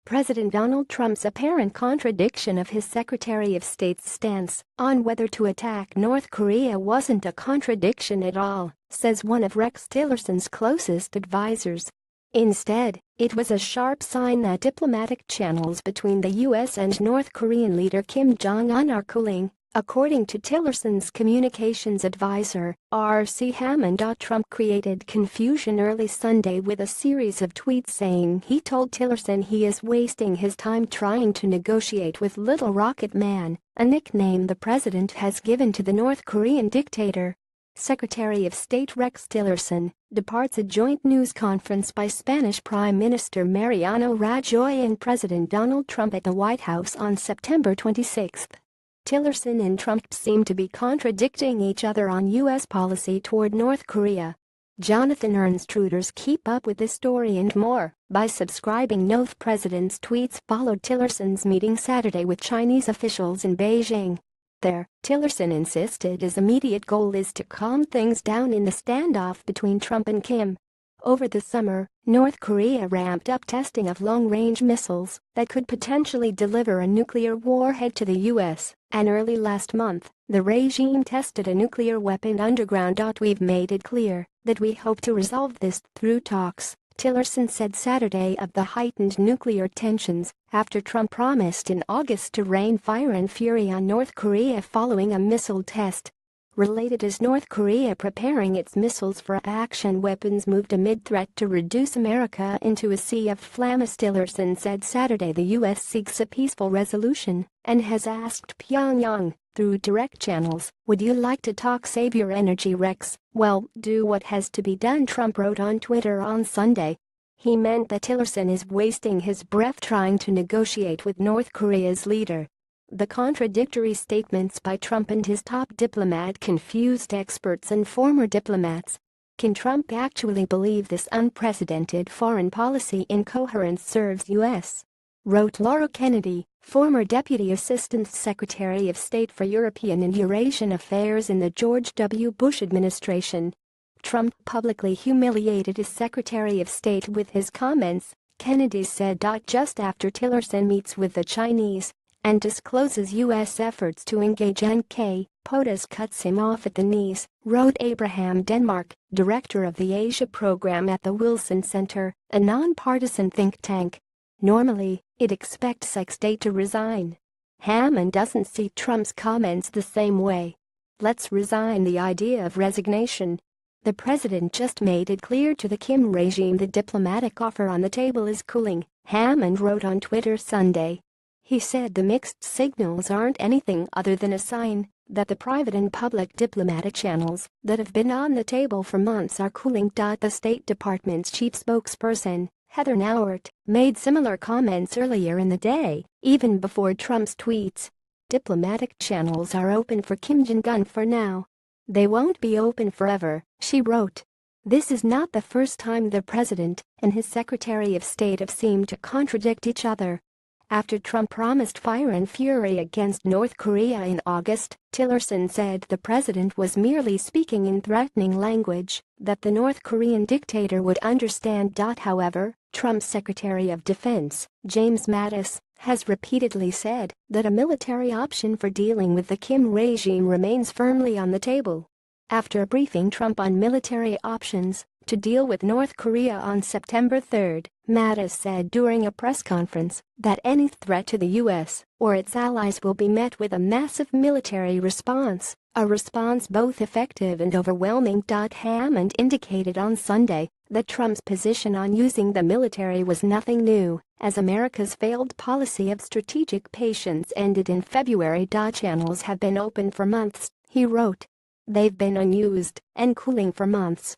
President Donald Trump's apparent contradiction of his Secretary of State's stance on whether to attack North Korea wasn't a contradiction at all, says one of Rex Tillerson's closest advisors. Instead, it was a sharp sign that diplomatic channels between the U.S. and North Korean leader Kim Jong-un are cooling, according to Tillerson's communications advisor, R.C. Hammond. Trump created confusion early Sunday with a series of tweets saying he told Tillerson he is wasting his time trying to negotiate with Little Rocket Man, a nickname the president has given to the North Korean dictator. Secretary of State Rex Tillerson departs a joint news conference by Spanish Prime Minister Mariano Rajoy and President Donald Trump at the White House on September 26. Tillerson and Trump seem to be contradicting each other on U.S. policy toward North Korea. Jonathan Ernst-Reuters keep up with this story and more by subscribing. The president's tweets followed Tillerson's meeting Saturday with Chinese officials in Beijing. There, Tillerson insisted his immediate goal is to calm things down in the standoff between Trump and Kim. Over the summer, North Korea ramped up testing of long-range missiles that could potentially deliver a nuclear warhead to the U.S., and early last month, the regime tested a nuclear weapon underground. We've made it clear that we hope to resolve this through talks, Tillerson said Saturday of the heightened nuclear tensions after Trump promised in August to rain fire and fury on North Korea following a missile test. Related, is North Korea preparing its missiles for action weapons moved amid threat to reduce America into a sea of flames. Tillerson said Saturday the U.S. seeks a peaceful resolution and has asked Pyongyang, through direct channels, would you like to talk? Save your energy, Rex. Well, do what has to be done, Trump wrote on Twitter on Sunday. He meant that Tillerson is wasting his breath trying to negotiate with North Korea's leader. The contradictory statements by Trump and his top diplomat confused experts and former diplomats. Can Trump actually believe this unprecedented foreign policy incoherence serves U.S.? Wrote Laura Kennedy, former Deputy Assistant Secretary of State for European and Eurasian Affairs in the George W. Bush administration. Trump publicly humiliated his Secretary of State with his comments, Kennedy said. Just after Tillerson meets with the Chinese and discloses U.S. efforts to engage NK, POTUS cuts him off at the knees, wrote Abraham Denmark, director of the Asia program at the Wilson Center, a nonpartisan think tank. Normally, it expects ex-state to resign. Hammond doesn't see Trump's comments the same way. Let's resign the idea of resignation. The president just made it clear to the Kim regime the diplomatic offer on the table is cooling, Hammond wrote on Twitter Sunday. He said the mixed signals aren't anything other than a sign that the private and public diplomatic channels that have been on the table for months are cooling. The State Department's chief spokesperson, Heather Nauert, made similar comments earlier in the day, even before Trump's tweets. Diplomatic channels are open for Kim Jong-un for now. They won't be open forever, she wrote. This is not the first time the president and his Secretary of State have seemed to contradict each other. After Trump promised fire and fury against North Korea in August, Tillerson said the president was merely speaking in threatening language that the North Korean dictator would understand. However, Trump's Secretary of Defense, James Mattis, has repeatedly said that a military option for dealing with the Kim regime remains firmly on the table. After briefing Trump on military options to deal with North Korea on September 3, Mattis said during a press conference that any threat to the U.S. or its allies will be met with a massive military response, a response both effective and overwhelming. Hammond indicated on Sunday that Trump's position on using the military was nothing new, as America's failed policy of strategic patience ended in February. Channels have been open for months, he wrote. They've been unused and cooling for months.